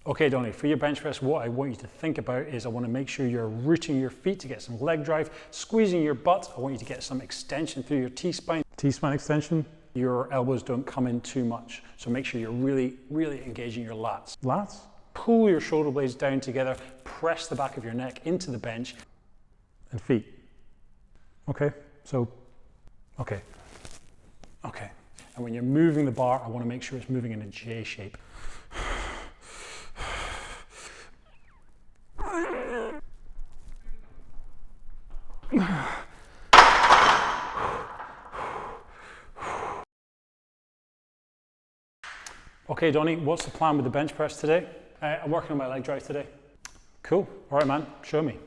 Okay, Donnie, for your bench press, what I want you to think about is I want to make sure you're rooting your feet to get some leg drive, squeezing your butt. I want you to get some extension through your T-spine. T-spine extension. Your elbows don't come in too much. So make sure you're really engaging your lats. Lats? Pull your shoulder blades down together, press the back of your neck into the bench. And feet. Okay, so, okay. And when you're moving the bar, I want to make sure it's moving in a J shape. Okay, Donnie, what's the plan with the bench press today? I'm working on my leg drive today. Cool. All right, man, show me.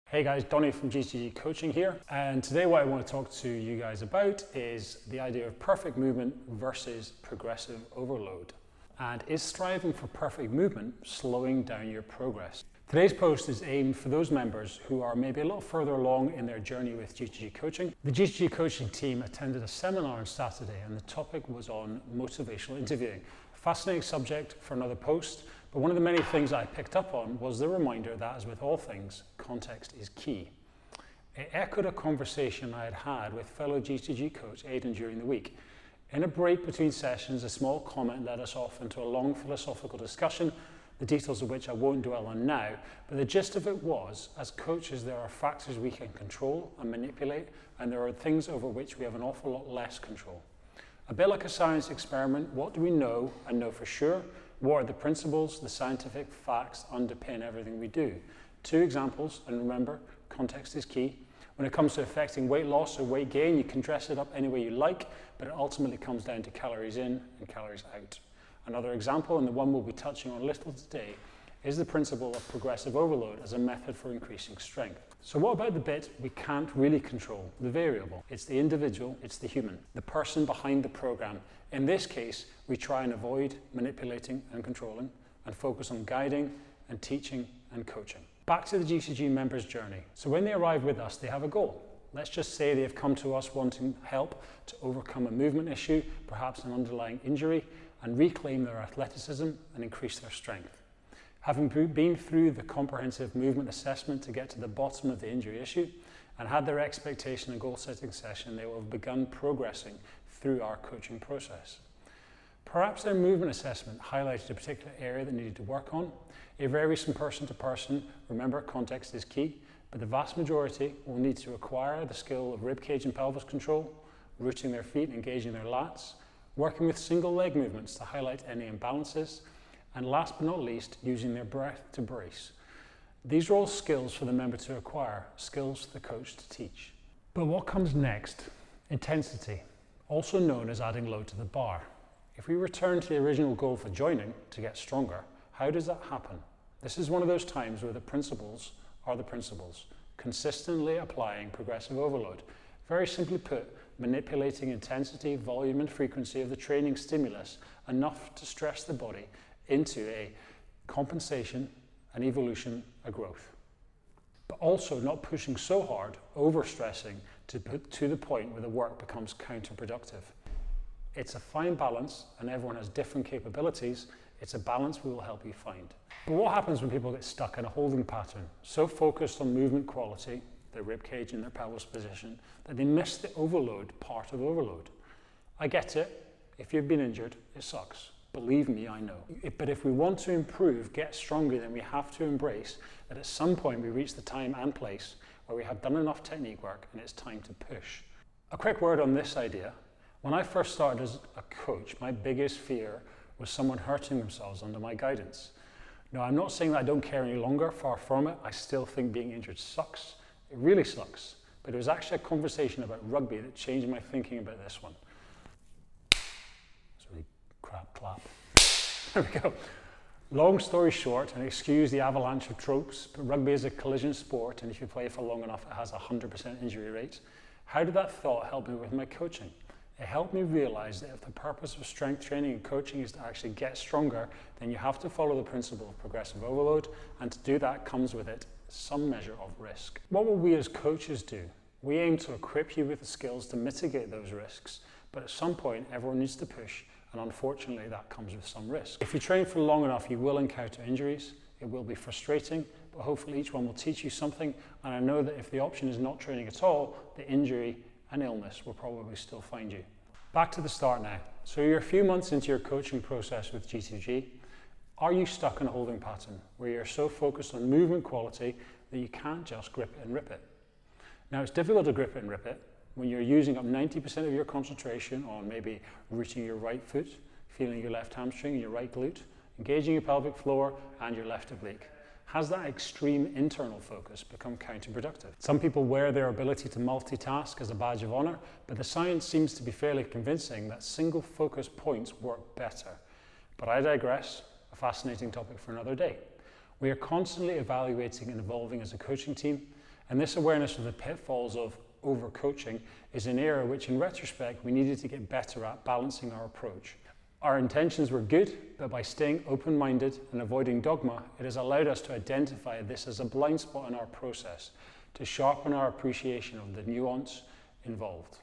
Hey guys, Donnie from GTG Coaching here. And today what I want to talk to you guys about is the idea of perfect movement versus progressive overload. And is striving for perfect movement slowing down your progress? Today's post is aimed for those members who are maybe a little further along in their journey with GTG Coaching. The GTG Coaching team attended a seminar on Saturday and the topic was on motivational interviewing. A fascinating subject for another post, but one of the many things I picked up on was the reminder that, as with all things, context is key. It echoed a conversation I had had with fellow GTG coach Aidan during the week. In a break between sessions, a small comment led us off into a long philosophical discussion, the details of which I won't dwell on now, but the gist of it was, as coaches, there are factors we can control and manipulate, and there are things over which we have an awful lot less control. A bit like a science experiment, what do we know and know for sure? What are the principles, the scientific facts underpin everything we do? 2 examples, and remember, context is key. When it comes to affecting weight loss or weight gain, you can dress it up any way you like, but it ultimately comes down to calories in and calories out. Another example, and the one we'll be touching on a little today, is the principle of progressive overload as a method for increasing strength. So what about the bit we can't really control, the variable? It's the individual, it's the human, the person behind the program. In this case, we try and avoid manipulating and controlling and focus on guiding and teaching and coaching. Back to the GCG members' journey. So when they arrive with us, they have a goal. Let's just say they have come to us wanting help to overcome a movement issue, perhaps an underlying injury, and reclaim their athleticism and increase their strength. Having been through the comprehensive movement assessment to get to the bottom of the injury issue and had their expectation and goal setting session, they will have begun progressing through our coaching process. Perhaps their movement assessment highlighted a particular area that needed to work on. It varies from person to person. Remember, context is key, but the vast majority will need to acquire the skill of ribcage and pelvis control, rooting their feet and engaging their lats, working with single leg movements to highlight any imbalances, and last but not least, using their breath to brace. These are all skills for the member to acquire, skills for the coach to teach. But what comes next? Intensity, also known as adding load to the bar. If we return to the original goal for joining, to get stronger, how does that happen? This is one of those times where the principles are the principles, consistently applying progressive overload. Very simply put, manipulating intensity, volume and frequency of the training stimulus enough to stress the body into a compensation, an evolution, a growth. But also not pushing so hard, overstressing to the point where the work becomes counterproductive. It's a fine balance and everyone has different capabilities. It's a balance we will help you find. But what happens when people get stuck in a holding pattern, so focused on movement quality, their rib cage and their pelvis position, that they miss the overload part of overload? I get it. If you've been injured, it sucks. Believe me, I know. But if we want to improve, get stronger, then we have to embrace that at some point we reach the time and place where we have done enough technique work and it's time to push. A quick word on this idea. When I first started as a coach, my biggest fear was someone hurting themselves under my guidance. Now, I'm not saying that I don't care any longer, far from it. I still think being injured sucks. It really sucks. But it was actually a conversation about rugby that changed my thinking about this one. It's a really crap clap. There we go. Long story short, and excuse the avalanche of tropes, but rugby is a collision sport, and if you play for long enough, it has a 100% injury rate. How did that thought help me with my coaching? It helped me realize that if the purpose of strength training and coaching is to actually get stronger, then you have to follow the principle of progressive overload, and to do that comes with it some measure of risk. What will we as coaches do? We aim to equip you with the skills to mitigate those risks, but at some point everyone needs to push, and unfortunately that comes with some risk. If you train for long enough, you will encounter injuries. It will be frustrating, but hopefully each one will teach you something, and I know that if the option is not training at all, the injury and illness will probably still find you. Back to the start now. So you're a few months into your coaching process with G2G. Are you stuck in a holding pattern where you're so focused on movement quality that you can't just grip it and rip it? Now, it's difficult to grip it and rip it when you're using up 90% of your concentration on maybe rooting your right foot, feeling your left hamstring and your right glute, engaging your pelvic floor and your left oblique. Has that extreme internal focus become counterproductive? Some people wear their ability to multitask as a badge of honor, but the science seems to be fairly convincing that single focus points work better. But I digress, a fascinating topic for another day. We are constantly evaluating and evolving as a coaching team, and this awareness of the pitfalls of overcoaching is an area which in retrospect we needed to get better at balancing our approach. Our intentions were good, but by staying open-minded and avoiding dogma, it has allowed us to identify this as a blind spot in our process, to sharpen our appreciation of the nuance involved.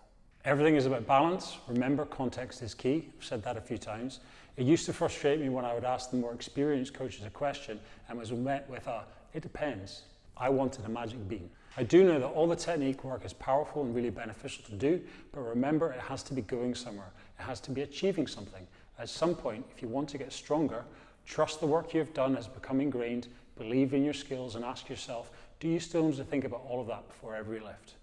Everything is about balance. Remember, context is key. I've said that a few times. It used to frustrate me when I would ask the more experienced coaches a question and was met with a, "It depends." I wanted a magic bean. I do know that all the technique work is powerful and really beneficial to do, but remember, it has to be going somewhere. It has to be achieving something. At some point, if you want to get stronger, trust the work you've done has become ingrained, believe in your skills, and ask yourself, do you still need to think about all of that before every lift?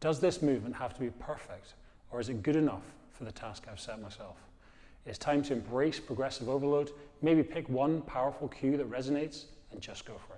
Does this movement have to be perfect, or is it good enough for the task I've set myself? It's time to embrace progressive overload, maybe pick one powerful cue that resonates, and just go for it.